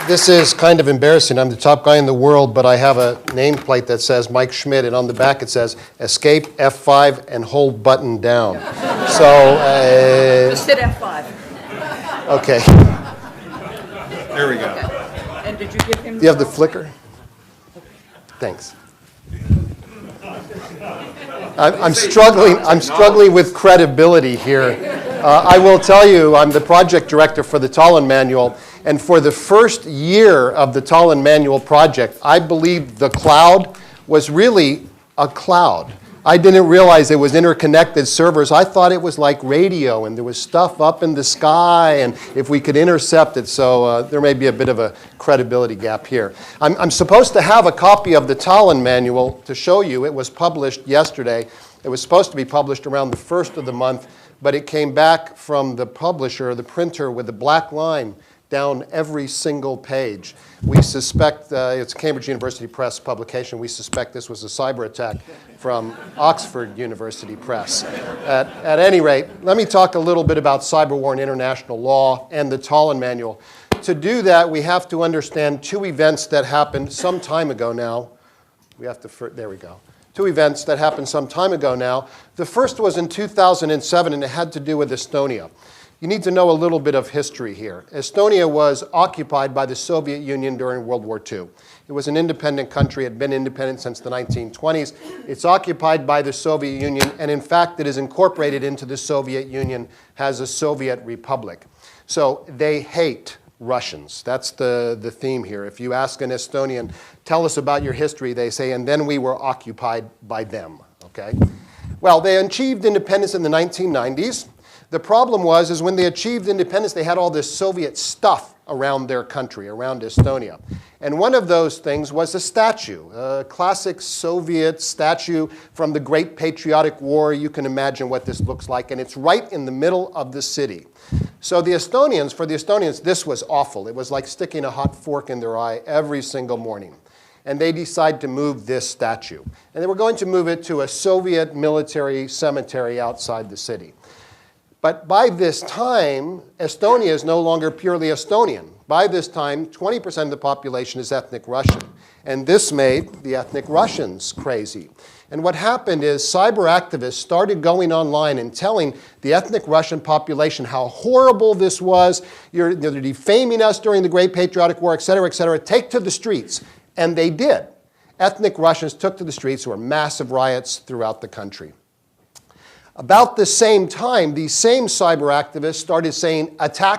This is kind of embarrassing. I'm the top guy in the world, but I have a nameplate that says Mike Schmidt, and on the back it says Escape F5 and hold button down. So, Just hit F5. okay. There we go. Okay. And did you give him? Do you have the flicker? Thanks. I'm struggling with credibility here. I will tell you, I'm the project director for the Tallinn Manual, and for the first year of the Tallinn Manual project, I believed the cloud was really a cloud. I didn't realize it was interconnected servers. I thought it was like radio, and there was stuff up in the sky, and if we could intercept it, so there may be a bit of a credibility gap here. I'm supposed to have a copy of the Tallinn Manual to show you. It was published yesterday. It was supposed to be published around the 1st of the month, but it came back from the publisher, the printer, with a black line down every single page. We suspect, it's a Cambridge University Press publication, we suspect this was a cyber attack from Oxford University Press. At any rate, let me talk a little bit about cyber war and international law and the Tallinn Manual. To do that, we have to understand two events that happened some time ago now. There we go. Two events that happened some time ago now. The first was in 2007, and it had to do with Estonia. You need to know a little bit of history here. Estonia was occupied by the Soviet Union during World War II. It was an independent country. It had been independent since the 1920s. It's occupied by the Soviet Union, and in fact, it is incorporated into the Soviet Union as a Soviet republic. So they hate Russians. That's the theme here. If you ask an Estonian, tell us about your history, they say, and then we were occupied by them, okay? Well, they achieved independence in the 1990s. The problem is when they achieved independence, they had all this Soviet stuff around their country, around Estonia. And one of those things was a statue, a classic Soviet statue from the Great Patriotic War. You can imagine what this looks like, and it's right in the middle of the city. So for the Estonians, this was awful. It was like sticking a hot fork in their eye every single morning. And they decided to move this statue. And they were going to move it to a Soviet military cemetery outside the city. But by this time, Estonia is no longer purely Estonian. By this time, 20% of the population is ethnic Russian. And this made the ethnic Russians crazy. And what happened is cyber activists started going online and telling the ethnic Russian population how horrible this was. They're defaming us during the Great Patriotic War, et cetera, et cetera. Take to the streets. And they did. Ethnic Russians took to the streets. There were massive riots throughout the country. About the same time, these same cyber activists started saying, attack